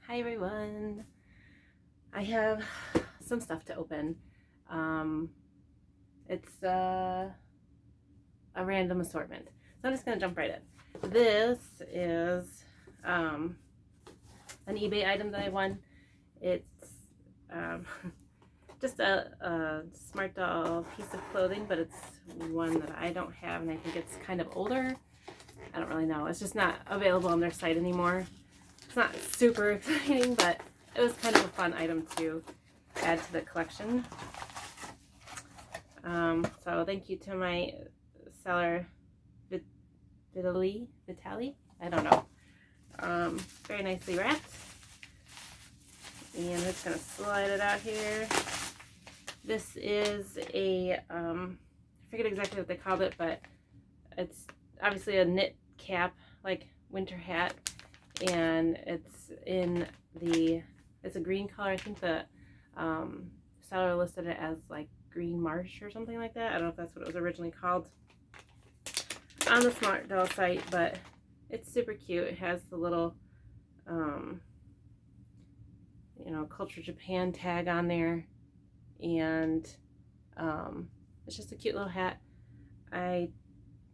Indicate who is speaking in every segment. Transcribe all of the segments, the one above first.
Speaker 1: Hi everyone. I have some stuff to open. It's a random assortment. So I'm just going to jump right in. This is an eBay item that I won. It's just a SmartDoll piece of clothing, but it's one that I don't have and I think it's kind of older. I don't really know. It's just not available on their site anymore. It's not super exciting, but it was kind of a fun item to add to the collection. So thank you to my seller, Vitali? I don't know. Very nicely wrapped. And I'm just going to slide it out here. This is a, I forget exactly what they called it, but it's obviously a knit cap, like winter hat. And it's in it's a green color. I think the seller listed it as like green marsh or something like that. I don't know if that's what it was originally called on the SmartDoll site, but it's super cute. It has the little Culture Japan tag on there, and it's just a cute little hat. I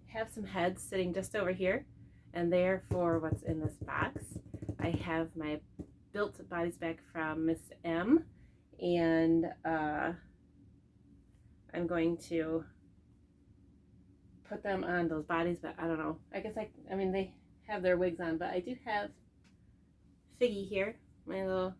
Speaker 1: have some heads sitting just over here, and there for what's in this box. I have my built bodies back from Miss M, and I'm going to put them on those bodies, but I don't know. I guess I mean they have their wigs on, but I do have Figgy here, my little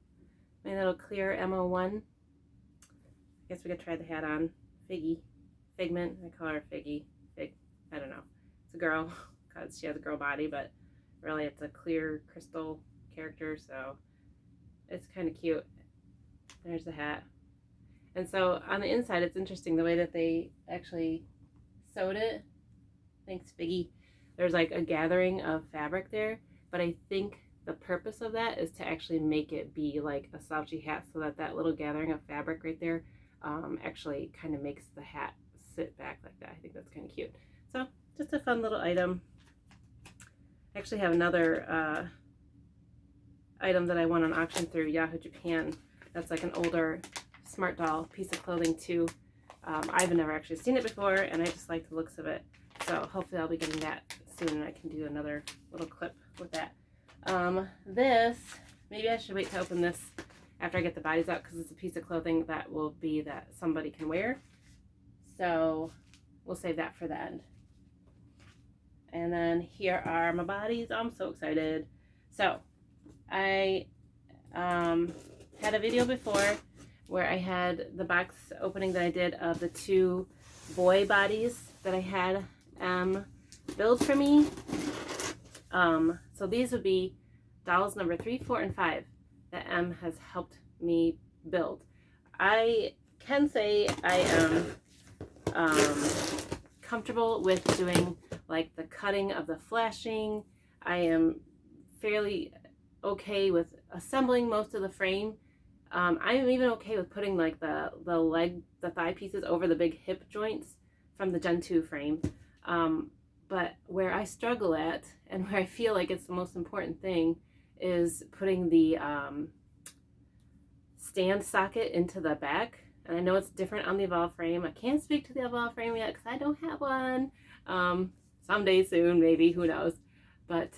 Speaker 1: clear MO1. I guess we could try the hat on. Figment, I call her Figgy. I don't know. It's a girl because she has a girl body, but really it's a clear crystal character, so it's kind of cute. There's the hat. And so on the inside, it's interesting the way that they actually sewed it. Thanks, Figgy. There's like a gathering of fabric there, but I think the purpose of that is to actually make it be like a slouchy hat, so that little gathering of fabric right there actually kind of makes the hat sit back like that. I think that's kind of cute. So just a fun little item. I actually have another item that I won on auction through Yahoo Japan. That's like an older SmartDoll piece of clothing too. I've never actually seen it before, and I just like the looks of it. So hopefully I'll be getting that soon, and I can do another little clip with that. This, maybe I should wait to open this after I get the bodies out, because it's a piece of clothing that will be that somebody can wear. So we'll save that for the end. And then here are my bodies. I'm so excited. So I had a video before where I had the box opening that I did of the two boy bodies that I had build for me. So these would be dolls number 3, 4, and 5 that M has helped me build. I can say I am comfortable with doing like the cutting of the flashing. I am fairly okay with assembling most of the frame. I'm even okay with putting like the thigh pieces over the big hip joints from the Gen 2 frame. But where I struggle at, and where I feel like it's the most important thing, is putting the stand socket into the back. And I know it's different on the Evolve frame. I can't speak to the Evolve frame yet because I don't have one. Someday soon, maybe, who knows. But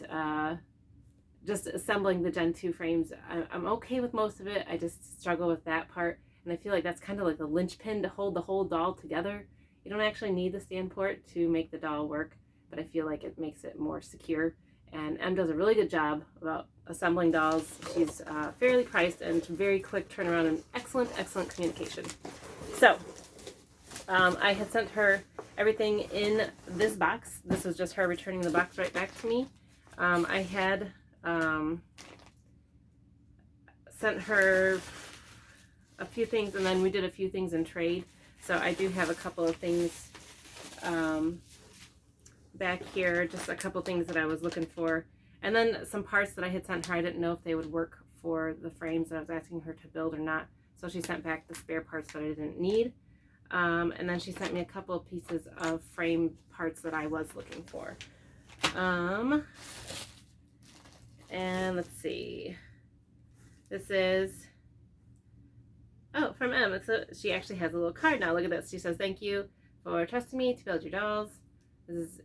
Speaker 1: just assembling the Gen 2 frames, I'm okay with most of it. I just struggle with that part. And I feel like that's kind of like the linchpin to hold the whole doll together. You don't actually need the stand port to make the doll work, but I feel like it makes it more secure. And M does a really good job about assembling dolls. She's fairly priced and very quick turnaround and excellent communication. So I had sent her everything in this box. This was just her returning the box right back to me. I had sent her a few things, and then we did a few things in trade. So I do have a couple of things back here, just a couple things that I was looking for. And then some parts that I had sent her, I didn't know if they would work for the frames that I was asking her to build or not. So she sent back the spare parts that I didn't need. And then she sent me a couple of pieces of frame parts that I was looking for. And let's see. This is, oh, from M. She actually has a little card now. Look at this. She says, thank you for trusting me to build your dolls. This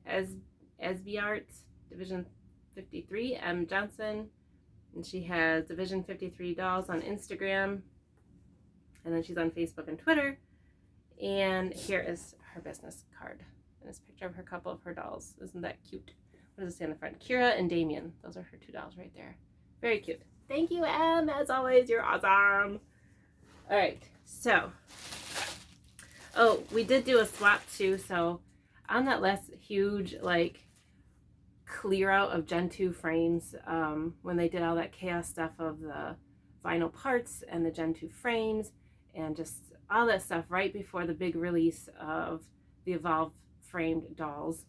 Speaker 1: is SB Division 53, M. Johnson. And she has Division 53 dolls on Instagram. And then she's on Facebook and Twitter. And here is her business card. And this picture of her couple of her dolls. Isn't that cute? What does it say on the front? Kira and Damien. Those are her two dolls right there. Very cute. Thank you, Em. As always, you're awesome. All right. So, oh, we did do a swap too. So on that last huge, like, clear out of Gen 2 frames, when they did all that chaos stuff of the vinyl parts and the Gen 2 frames and just all that stuff right before the big release of the Evolve framed dolls,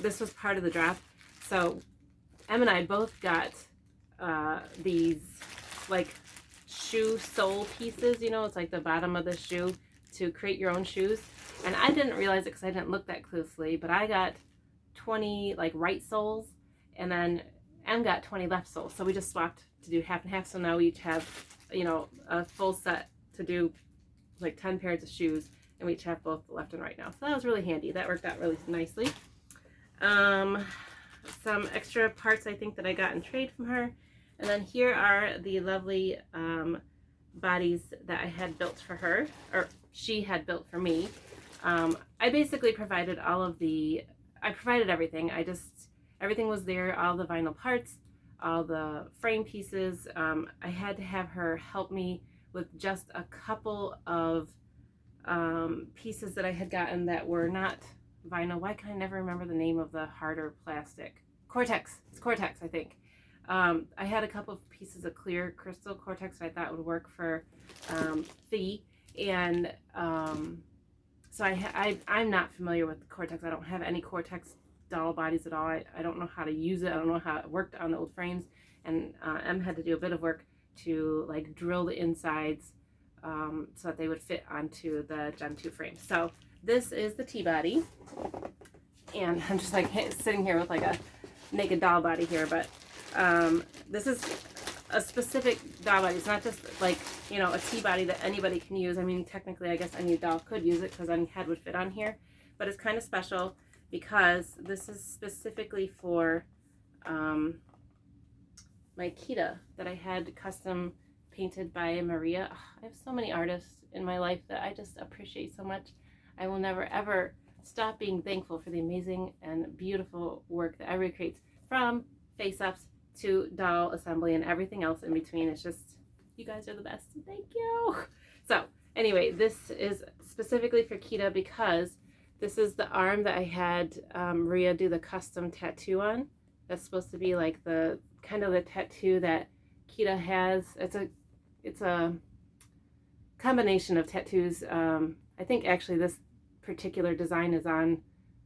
Speaker 1: this was part of the drop. So Em and I both got these like shoe sole pieces, you know, it's like the bottom of the shoe to create your own shoes. And I didn't realize it because I didn't look that closely, but I got 20 like right soles, and then Em got 20 left soles. So we just swapped to do half and half. So now we each have, you know, a full set to do like 10 pairs of shoes, and we each have both left and right now. So that was really handy. That worked out really nicely. Some extra parts I think that I got in trade from her. And then here are the lovely bodies that I had built for her, or she had built for me. I basically provided I provided everything. Everything was there, all the vinyl parts, all the frame pieces. I had to have her help me with just a couple of pieces that I had gotten that were not vinyl. Why can I never remember the name of the harder plastic? Cortex. It's Cortex, I think. I had a couple of pieces of clear crystal Cortex that I thought would work for Figgy, and so I'm not familiar with Cortex. I don't have any Cortex doll bodies at all. I don't know how to use it. I don't know how it worked on the old frames, and Em had to do a bit of work to like drill the insides so that they would fit onto the Gen 2 frame. So this is the T-body, and I'm just like sitting here with like a naked doll body here, but this is a specific doll body. It's not just like, you know, a T-body that anybody can use. I mean, technically, I guess any doll could use it because any head would fit on here, but it's kind of special because this is specifically for my Kita that I had custom painted by Maria. Oh, I have so many artists in my life that I just appreciate so much. I will never ever stop being thankful for the amazing and beautiful work that everybody creates, from face-ups to doll assembly and everything else in between. It's just, you guys are the best. Thank you. So anyway, this is specifically for Kita because this is the arm that I had Maria do the custom tattoo on. That's supposed to be like the kind of the tattoo that Kita has. It's a combination of tattoos. I think actually this particular design is on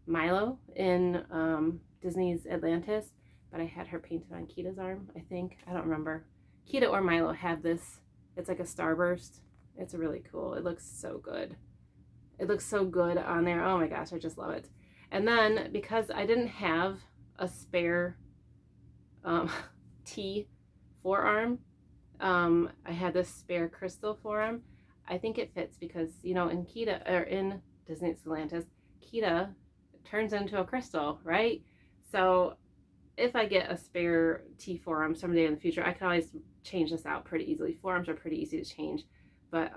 Speaker 1: Milo in Disney's Atlantis, but I had her painted on Kita's arm, I think. I don't remember. Kita or Milo have this. It's like a starburst. It's really cool. It looks so good. It looks so good on there. Oh my gosh, I just love it. And then because I didn't have a spare T forearm, I had this spare crystal forearm. I think it fits because, you know, in Kita, or in Disney's Atlantis, Kita turns into a crystal, right? So if I get a spare T forearm someday in the future, I can always change this out pretty easily. Forearms are pretty easy to change, but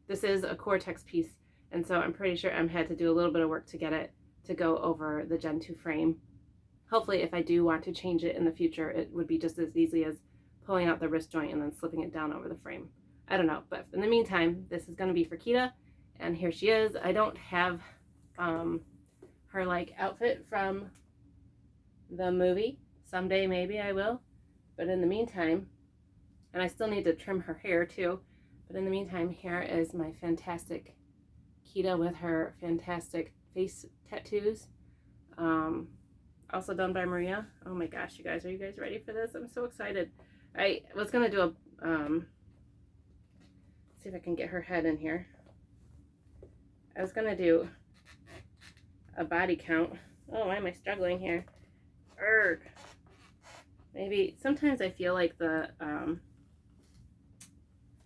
Speaker 1: this is a Cortex piece, and so I'm pretty sure Em had to do a little bit of work to get it to go over the Gen 2 frame. Hopefully, if I do want to change it in the future, it would be just as easy as pulling out the wrist joint and then slipping it down over the frame. I don't know, but in the meantime, this is going to be for Kita, and here she is. I don't have her like outfit from the movie. Someday maybe I will, but in the meantime, and I still need to trim her hair too, but in the meantime, here is my fantastic Kita with her fantastic face tattoos, also done by Maria. Oh my gosh, you guys, are you guys ready for this? I'm so excited. I was gonna do a see if I can get her head in here. I was gonna do a body count. Oh, why am I struggling here? Erg. maybe sometimes I feel like the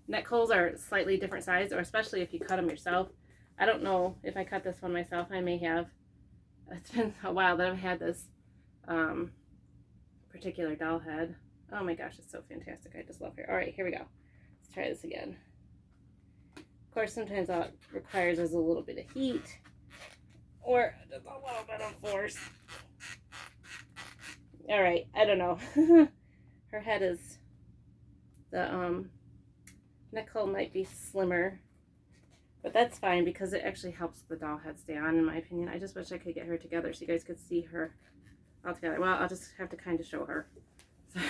Speaker 1: neck holes are slightly different size, or especially if you cut them yourself. I don't know if I cut this one myself. I may have. It's been a while that I've had this particular doll head. Oh my gosh, it's so fantastic. I just love her. All right, here we go. Let's try this again. Of course, sometimes that requires us a little bit of heat or just a little bit of force. All right, I don't know. Her head is, the neck hole might be slimmer, but that's fine because it actually helps the doll head stay on, in my opinion. I just wish I could get her together so you guys could see her all together. Well, I'll just have to kind of show her. So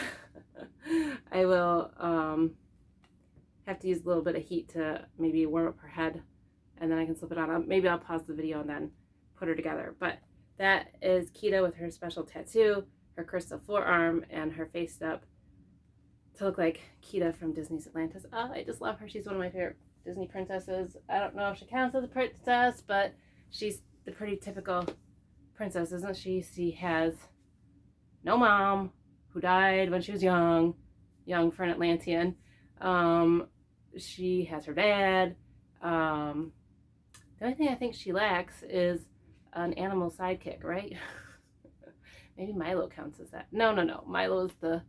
Speaker 1: I will have to use a little bit of heat to maybe warm up her head, and then I can slip it on. Maybe I'll pause the video and then put her together. But that is Kita with her special tattoo, her crystal forearm, and her face up to look like Kita from Disney's Atlantis. Oh, I just love her. She's one of my favorite Disney princesses. I don't know if she counts as a princess, but she's the pretty typical princess, isn't she? She has no mom, who died when she was young for an Atlantean. She has her dad. The only thing I think she lacks is an animal sidekick, right? Maybe Milo counts as that. No. Milo's the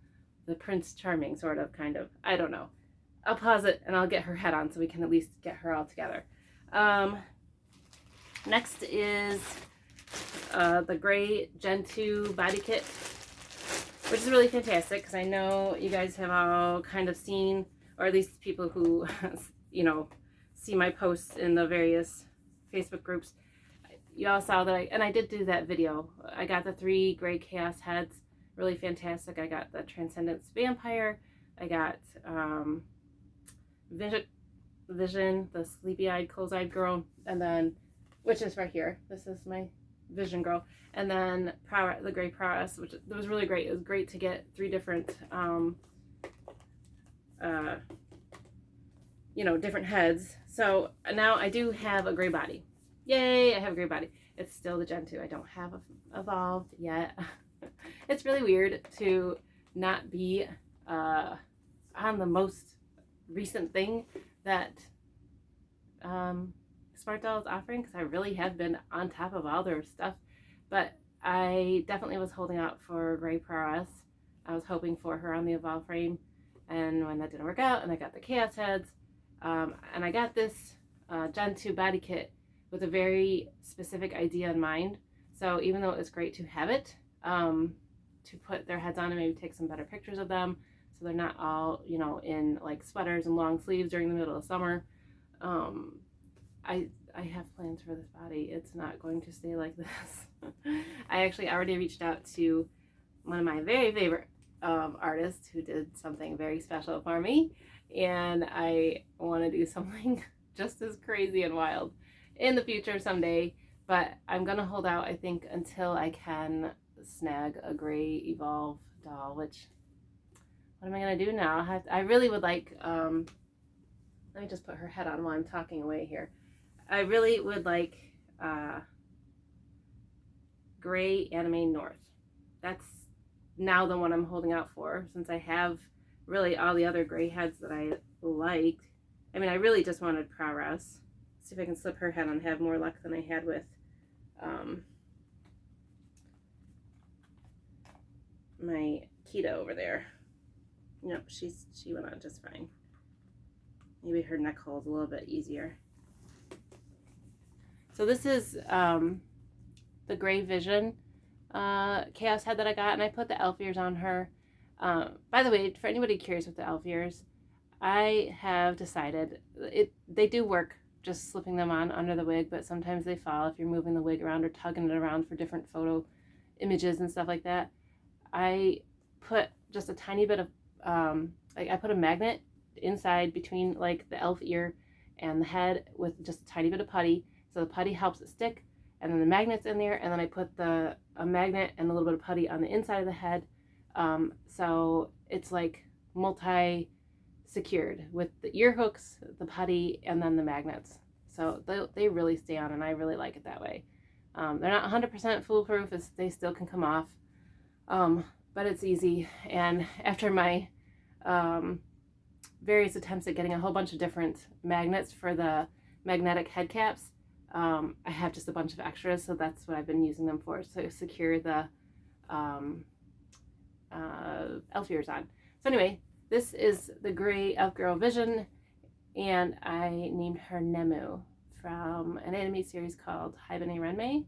Speaker 1: Prince Charming, sort of, kind of. I don't know. I'll pause it and I'll get her head on so we can at least get her all together. Next is the gray Gen 2 body kit, which is really fantastic because I know you guys have all kind of seen, or at least people who, you know, see my posts in the various Facebook groups. You all saw that I did do that video. I got the 3 gray chaos heads, really fantastic. I got the Transcendence Vampire. I got Vision, the sleepy-eyed, close-eyed girl, and then, which is right here. This is my Vision girl. And then the gray Prowess, which was really great. It was great to get 3 different, you know, different heads. So now I do have a gray body. Yay, I have a gray body. It's still the Gen 2. I don't have evolved yet. It's really weird to not be on the most recent thing that SmartDoll is offering, because I really have been on top of all their stuff. But I definitely was holding out for Gray Prowess. I was hoping for her on the Evolve frame, and when that didn't work out, and I got the Chaos heads, and I got this Gen 2 body kit with a very specific idea in mind. So even though it was great to have it, to put their heads on and maybe take some better pictures of them, so they're not all, you know, in like sweaters and long sleeves during the middle of summer. I have plans for this body. It's not going to stay like this. I actually already reached out to one of my very favorite artists who did something very special for me, and I want to do something just as crazy and wild in the future someday. But I'm gonna hold out, I think, until I can snag a gray Evolve doll. Which, what am I gonna do now? I really would like. Let me just put her head on while I'm talking away here. I really would like gray Anime North. That's now the one I'm holding out for, since I have really all the other gray heads that I liked. I mean, I really just wanted Prowess. See if I can slip her head on, have more luck than I had with my Kita over there. Nope, she went on just fine. Maybe her neck hole is a little bit easier. So this is the Gray Vision Chaos head that I got, and I put the elf ears on her. By the way, for anybody curious with the elf ears, I have decided they do work just slipping them on under the wig, but sometimes they fall if you're moving the wig around or tugging it around for different photo images and stuff like that. I put just a tiny bit of like, I put a magnet inside between like the elf ear and the head with just a tiny bit of putty, so the putty helps it stick, and then the magnet's in there, and then I put a magnet and a little bit of putty on the inside of the head, so it's like multi secured with the ear hooks, the putty, and then the magnets. So they really stay on, and I really like it that way. They're not 100% foolproof, as they still can come off, but it's easy. And after my various attempts at getting a whole bunch of different magnets for the magnetic head caps, I have just a bunch of extras, so that's what I've been using them for, to secure the elf ears on. So anyway, this is the gray elf girl Vision, and I named her Nemu from an anime series called Haibane Renmei.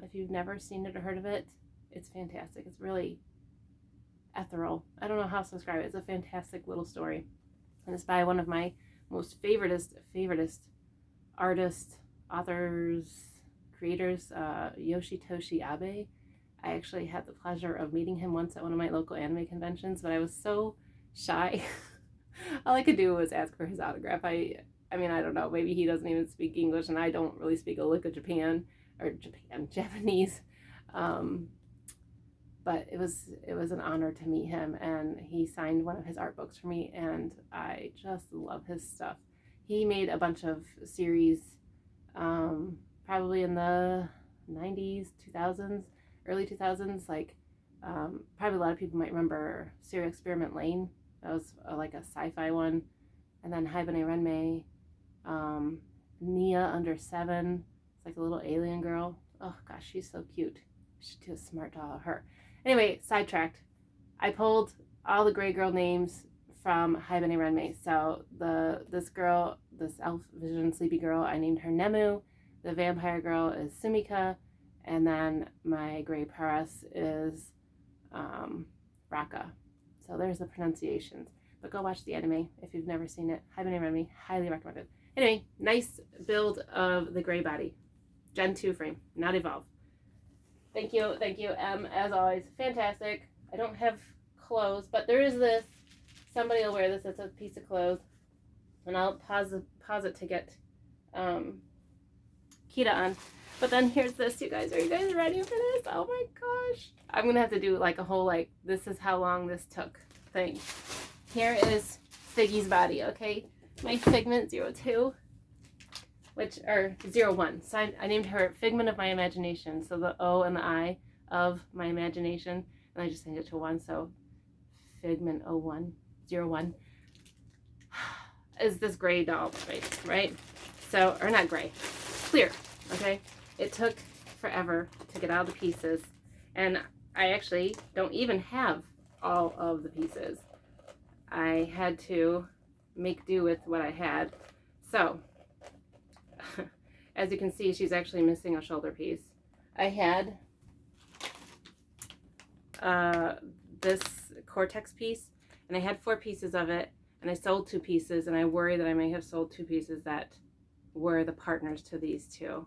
Speaker 1: If you've never seen it or heard of it, it's fantastic. It's really ethereal. I don't know how to describe it. It's a fantastic little story. And it's by one of my most favoriteest artists, authors, creators, Yoshitoshi Abe. I actually had the pleasure of meeting him once at one of my local anime conventions, but I was so shy. All I could do was ask for his autograph. I mean, I don't know, maybe he doesn't even speak English, and I don't really speak a lick of Japanese. But it was an honor to meet him, and he signed one of his art books for me, and I just love his stuff. He made a bunch of series, probably in the 90s, 2000s, early 2000s, like probably a lot of people might remember Serial Experiment Lane. That was like a sci-fi one. And then Haibane Renmei, Nia Under 7. It's like a little alien girl. Oh gosh, she's so cute. We should do a SmartDoll of her. Anyway, sidetracked. I pulled all the gray girl names from Haibane Renmei. So this girl, this elf vision sleepy girl, I named her Nemu. The vampire girl is Sumika. And then my gray Paras is Raka. So there's the pronunciations. But go watch the anime if you've never seen it. Haibane Renmei, highly recommended. Anyway, nice build of the gray body. Gen 2 frame, not Evolve. Thank you, as always. Fantastic. I don't have clothes, but there is this. Somebody will wear this. It's a piece of clothes. And I'll pause it to get Kita on. But then here's this, you guys. Are you guys ready for this? Oh my gosh. I'm going to have to do like a whole, like, this is how long this took thing. Here is Figgy's body, okay? My Figment 02, or 01. So I named her Figment of My Imagination. So the O and the I of my imagination. And I just changed it to 1. So Figment 01 is this gray doll face, right? So, or not gray, clear, okay? It took forever to get all the pieces, and I actually don't even have all of the pieces. I had to make do with what I had. So, as you can see, she's actually missing a shoulder piece. I had this Cortex piece, and I had 4 pieces of it, and I sold 2 pieces, and I worry that I may have sold 2 pieces that were the partners to these 2.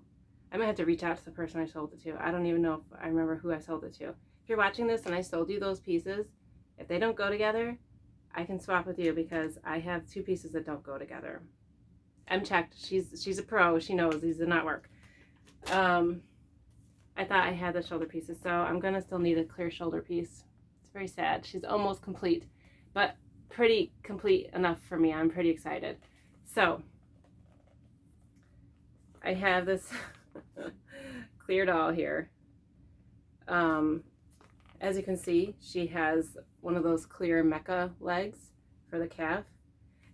Speaker 1: I might have to reach out to the person I sold it to. I don't even know if I remember who I sold it to. If you're watching this and I sold you those pieces, if they don't go together, I can swap with you, because I have 2 pieces that don't go together. I'm checked. She's a pro. She knows these did not work. I thought I had the shoulder pieces, so I'm going to still need a clear shoulder piece. It's very sad. She's almost complete, but pretty complete enough for me. I'm pretty excited. So I have this clear doll here. As you can see, she has one of those clear mecha legs for the calf,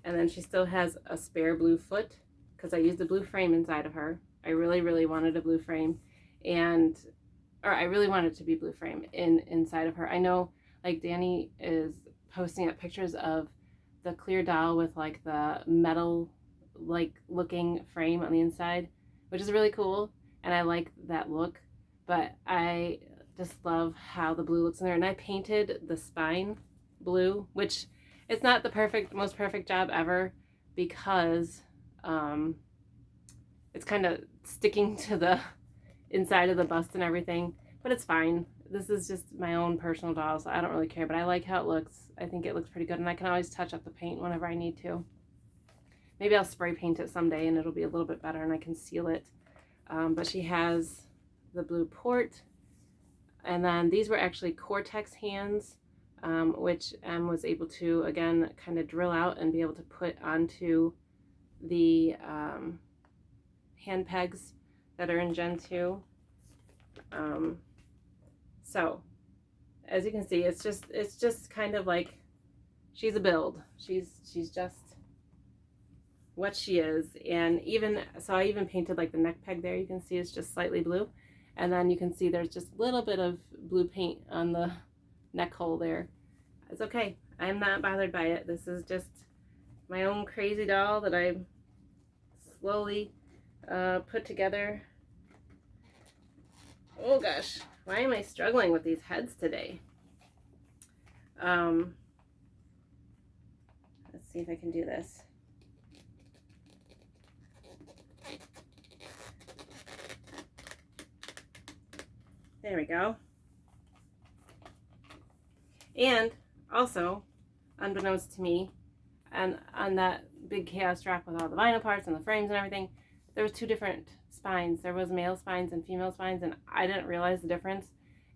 Speaker 1: and then she still has a spare blue foot, because I used a blue frame inside of her. I really wanted a blue frame, or I really wanted it to be blue frame inside of her. I know, like, Danny is posting up pictures of the clear doll with like the metal like looking frame on the inside, which is really cool, and I like that look, but I just love how the blue looks in there. And I painted the spine blue, which it's not the most perfect job ever, because it's kind of sticking to the inside of the bust and everything, but it's fine. This is just my own personal doll, so I don't really care, but I like how it looks. I think it looks pretty good, and I can always touch up the paint whenever I need to. Maybe I'll spray paint it someday and it'll be a little bit better and I can seal it. But she has the blue port, and then these were actually Cortex hands, which M was able to, again, kind of drill out and be able to put onto the hand pegs that are in Gen 2. as you can see, it's just kind of like she's a build. She's just what she is. And even so, I even painted like the neck peg there. You can see it's just slightly blue, and then you can see there's just a little bit of blue paint on the neck hole there. It's okay. I'm not bothered by it. This is just my own crazy doll that I slowly put together. Oh gosh, why am I struggling with these heads today? Let's see if I can do this. There we go. And also, unbeknownst to me, and on that big chaos drop with all the vinyl parts and the frames and everything, there was two different spines. There was male spines and female spines, and I didn't realize the difference.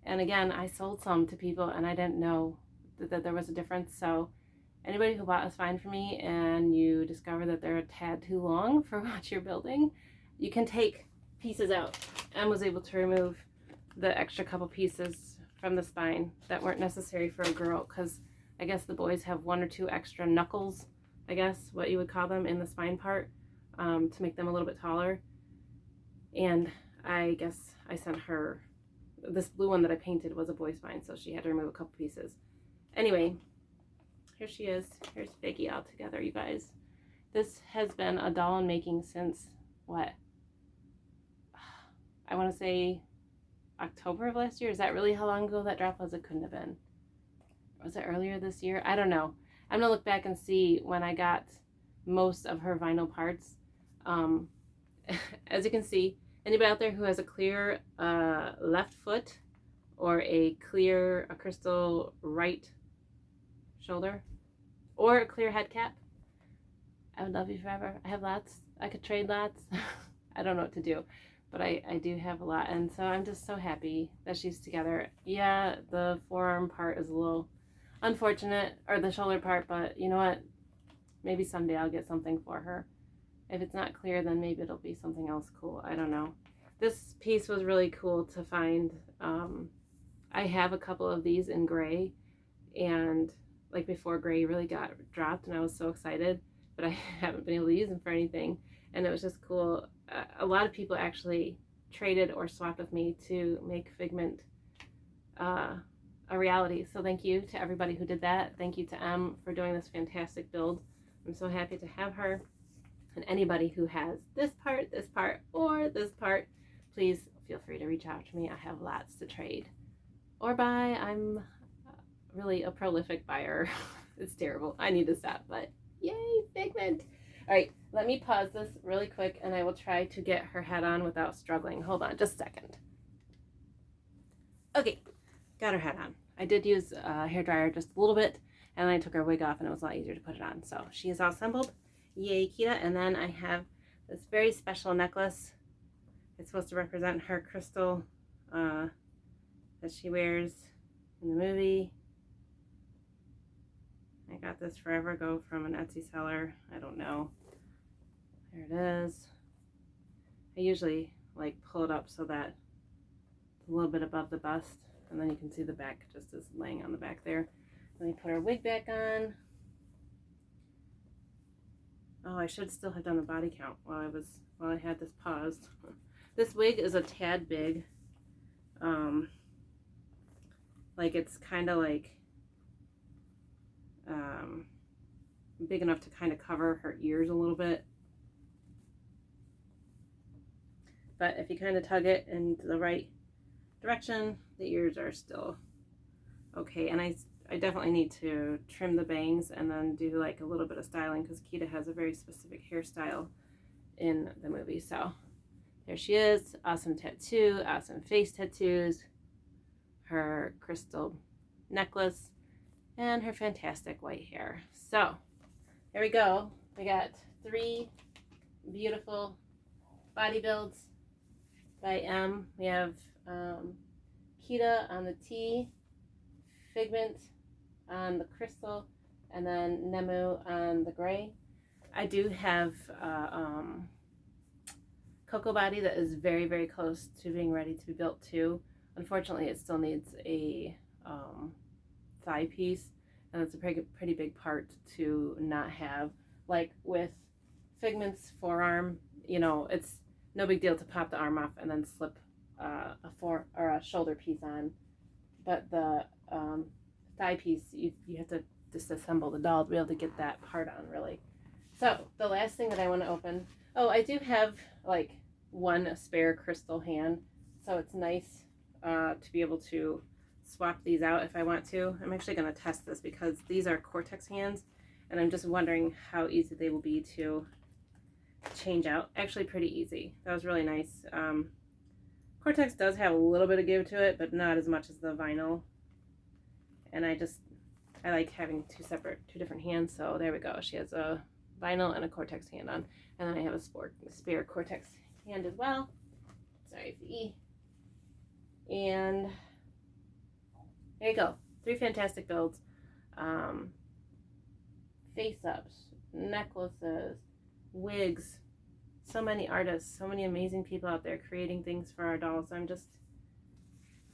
Speaker 1: And again, I sold some to people and I didn't know that there was a difference. So anybody who bought a spine from me and you discover that they're a tad too long for what you're building, you can take pieces out. Em was able to remove the extra couple pieces from the spine that weren't necessary for a girl, because I guess the boys have one or two extra knuckles, I guess what you would call them, in the spine part, to make them a little bit taller. And I guess I sent her, this blue one that I painted was a boy spine, so she had to remove a couple pieces. Anyway, here she is. Here's Figgy all together, you guys. This has been a doll in making since, what? I want to say October of last year. Is that really how long ago that drop was? It couldn't have been. Was it earlier this year? I don't know. I'm gonna look back and see when I got most of her vinyl parts. As you can see, anybody out there who has a clear left foot or a crystal right shoulder or a clear head cap, I would love you forever. I have lots. I could trade lots. I don't know what to do, but I do have a lot, and so I'm just so happy that she's together. Yeah, the forearm part is a little unfortunate, or the shoulder part, but you know what? Maybe someday I'll get something for her. If it's not clear, then maybe it'll be something else cool. I don't know. This piece was really cool to find. I have a couple of these in gray, and like before gray really got dropped, and I was so excited, but I haven't been able to use them for anything, and it was just cool. A lot of people actually traded or swapped with me to make Figment a reality. So thank you to everybody who did that. Thank you to Em for doing this fantastic build. I'm so happy to have her. And anybody who has this part, or this part, please feel free to reach out to me. I have lots to trade or buy. I'm really a prolific buyer. It's terrible. I need to stop, but yay, Figment. All right, let me pause this really quick and I will try to get her head on without struggling. Hold on just a second. Okay, got her head on. I did use a hairdryer just a little bit, and then I took her wig off and it was a lot easier to put it on. So she is all assembled. Yay, Kita. And then I have this very special necklace. It's supposed to represent her crystal that she wears in the movie. I got this forever ago from an Etsy seller. I don't know. There it is. I usually like pull it up so that it's a little bit above the bust, and then you can see the back just is laying on the back there. Let me put her wig back on. Oh, I should still have done the body count while I had this paused. This wig is a tad big. Like it's kind of like big enough to kind of cover her ears a little bit. But if you kind of tug it in the right direction, the ears are still okay. And I definitely need to trim the bangs and then do like a little bit of styling, because Kita has a very specific hairstyle in the movie. So there she is. Awesome tattoo, awesome face tattoos, her crystal necklace, and her fantastic white hair. So here we go. We got 3 beautiful body builds by Em. We have Kita on the T, Figment on the crystal, and then Nemu on the gray. I do have Cocoa body that is very, very close to being ready to be built too. Unfortunately, it still needs a thigh piece, and it's a pretty big part to not have. Like with Figment's forearm, you know, it's no big deal to pop the arm off and then slip a shoulder piece on, but the thigh piece, you have to disassemble the doll to be able to get that part on, really. So the last thing that I want to open, oh, I do have like one spare crystal hand, so it's nice to be able to swap these out if I want to. I'm actually going to test this because these are Cortex hands, and I'm just wondering how easy they will be to change out. Actually pretty easy. That was really nice. Cortex does have a little bit of give to it, but not as much as the vinyl. And I like having two different hands, so there we go. She has a vinyl and a Cortex hand on, and then I have a spare Cortex hand as well. Sorry for E. And there you go. 3 fantastic builds. Face-ups, necklaces, wigs. So many artists, so many amazing people out there creating things for our dolls. I'm just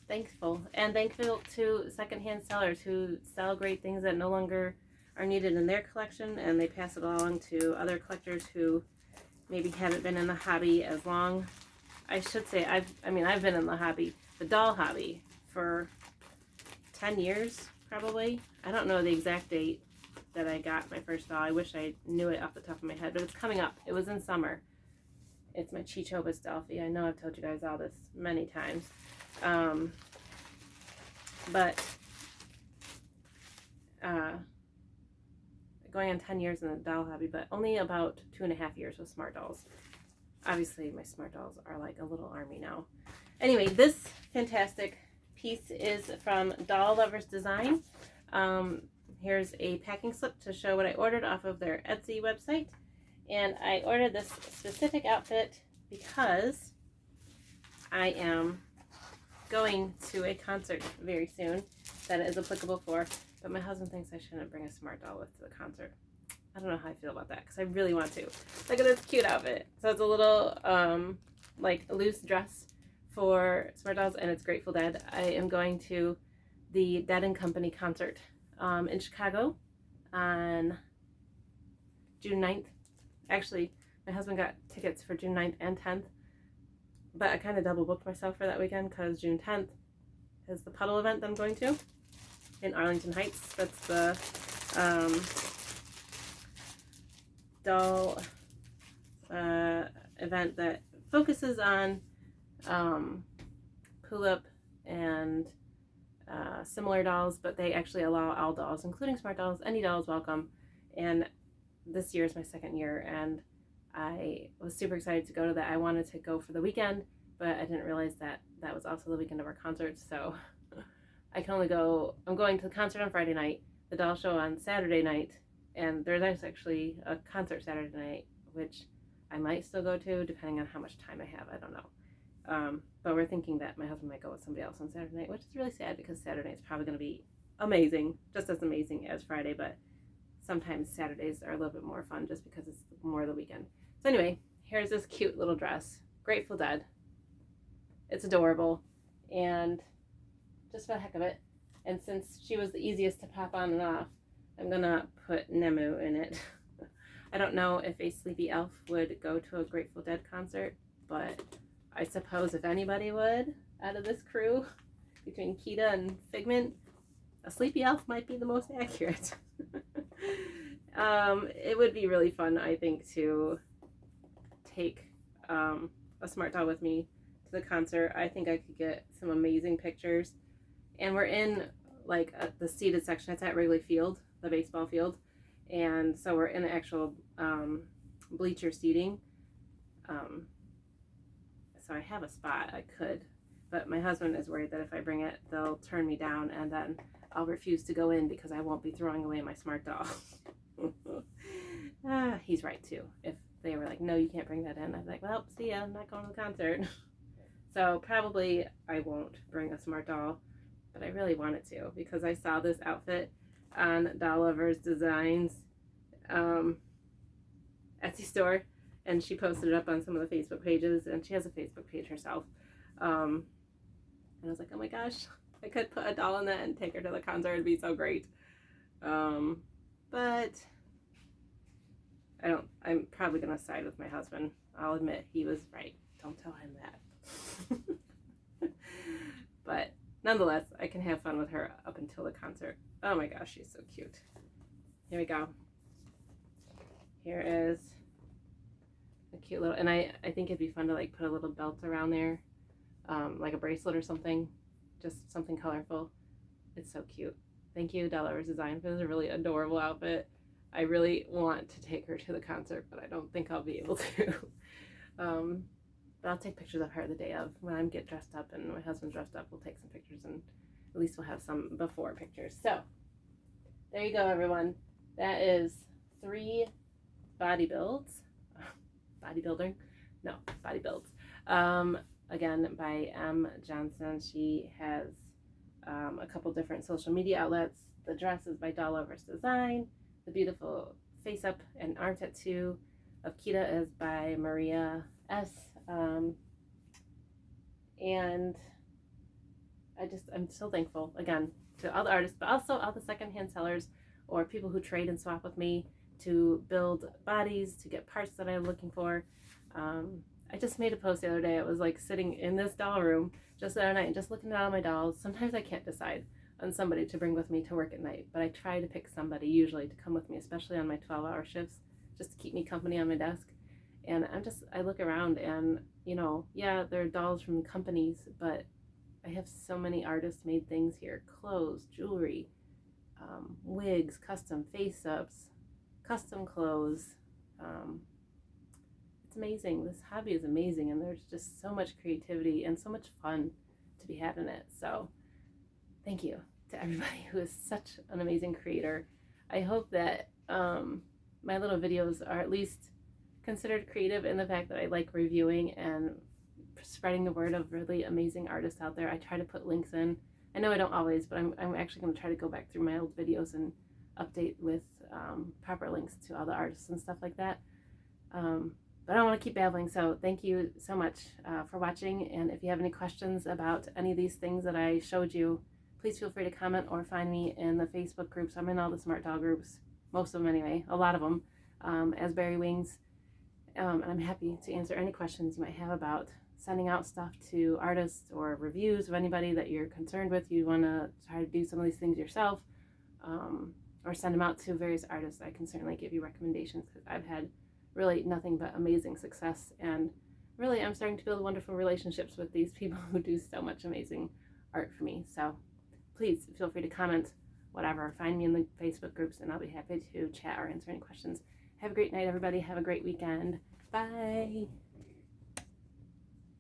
Speaker 1: thankful. And thankful to secondhand sellers who sell great things that no longer are needed in their collection, and they pass it along to other collectors who maybe haven't been in the hobby as long. I should say I've been in the hobby, the doll hobby, for 10 years probably. I don't know the exact date that I got my first doll. I wish I knew it off the top of my head, but it's coming up. It was in summer. It's my Chichobas Delphi. I know I've told you guys all this many times. But going on 10 years in the doll hobby, but only about 2.5 years with SmartDolls. Obviously, my SmartDolls are like a little army now. Anyway, this fantastic piece is from Doll Lovers Design. Here's a packing slip to show what I ordered off of their Etsy website. And I ordered this specific outfit because I am going to a concert very soon that it is applicable for, but my husband thinks I shouldn't bring a SmartDoll with to the concert. I don't know how I feel about that because I really want to. Look at this cute outfit. So it's a little like a loose dress for SmartDolls, and it's Grateful Dead. I am going to the Dead and Company concert in Chicago on June 9th. Actually, my husband got tickets for June 9th and 10th, but I kind of double booked myself for that weekend because June 10th is the Puddle event that I'm going to in Arlington Heights. That's the doll event that focuses on pull-up and similar dolls, but they actually allow all dolls, including SmartDolls. Any doll is welcome. And this year is my 2nd year, and I was super excited to go to that. I wanted to go for the weekend, but I didn't realize that that was also the weekend of our concert, so I can only go. I'm going to the concert on Friday night, the doll show on Saturday night, and there's actually a concert Saturday night, which I might still go to depending on how much time I have. I don't know. But we're thinking that my husband might go with somebody else on Saturday night, which is really sad because Saturday is probably going to be amazing, just as amazing as Friday, but sometimes Saturdays are a little bit more fun just because it's more of the weekend. So anyway, here's this cute little dress, Grateful Dead. It's adorable, and just for the heck of it, and since she was the easiest to pop on and off, I'm gonna put Nemu in it. I don't know if a sleepy elf would go to a Grateful Dead concert, but I suppose if anybody would, out of this crew, between Kita and Figment, a sleepy elf might be the most accurate. It would be really fun, I think, to take a SmartDoll with me to the concert. I think I could get some amazing pictures. And we're in like the seated section. It's at Wrigley Field, the baseball field, and so we're in the actual bleacher seating. So I have a spot I could, but my husband is worried that if I bring it, they'll turn me down, and then I'll refuse to go in because I won't be throwing away my SmartDoll. He's right too. If they were like, no, you can't bring that in, I'd be like, well, see ya, I'm not going to the concert. So probably I won't bring a SmartDoll, but I really wanted to because I saw this outfit on Doll Lovers Designs Etsy store, and she posted it up on some of the Facebook pages, and she has a Facebook page herself. And I was like, oh my gosh, I could put a doll in that and take her to the concert. It'd be so great. But I'm probably going to side with my husband. I'll admit he was right. Don't tell him that. But nonetheless, I can have fun with her up until the concert. Oh my gosh, she's so cute. Here we go. Here is a cute little, and I think it'd be fun to like put a little belt around there, like a bracelet or something, just something colorful. It's so cute. Thank you, Delaware Design, for this really adorable outfit. I really want to take her to the concert, but I don't think I'll be able to. But I'll take pictures of her the day of. When I get dressed up and my husband's dressed up, we'll take some pictures, and at least we'll have some before pictures. So there you go, everyone. That is 3 body builds. Bodybuilding? No, body builds. Again, by M. Johnson. She has a couple different social media outlets. The dress is by Doll Lovers Design. The beautiful face up and arm tattoo of Kita is by Maria S. And I'm so thankful again to all the artists, but also all the secondhand sellers or people who trade and swap with me to build bodies, to get parts that I'm looking for. I just made a post the other day. I was like sitting in this doll room just the other night and just looking at all my dolls. Sometimes I can't decide on somebody to bring with me to work at night, but I try to pick somebody usually to come with me, especially on my 12-hour shifts, just to keep me company on my desk. And I look around and, you know, yeah, there are dolls from companies, but I have so many artist-made things here. Clothes, jewelry, wigs, custom face-ups, custom clothes. It's amazing. This hobby is amazing, and there's just so much creativity and so much fun to be had in it. So thank you to everybody who is such an amazing creator. I hope that my little videos are at least considered creative in the fact that I like reviewing and spreading the word of really amazing artists out there. I try to put links in. I know I don't always, but I'm actually going to try to go back through my old videos and update with proper links to all the artists and stuff like that. But I don't want to keep babbling, so thank you so much for watching. And if you have any questions about any of these things that I showed you, please feel free to comment or find me in the Facebook groups. I'm in all the SmartDoll groups, most of them anyway, a lot of them, as Berry Wings. And I'm happy to answer any questions you might have about sending out stuff to artists or reviews of anybody that you're concerned with. You want to try to do some of these things yourself, or send them out to various artists. I can certainly give you recommendations because I've had really nothing but amazing success, and really I'm starting to build wonderful relationships with these people who do so much amazing art for me. So please feel free to comment, whatever. Find me in the Facebook groups and I'll be happy to chat or answer any questions. Have a great night, everybody. Have a great weekend. Bye.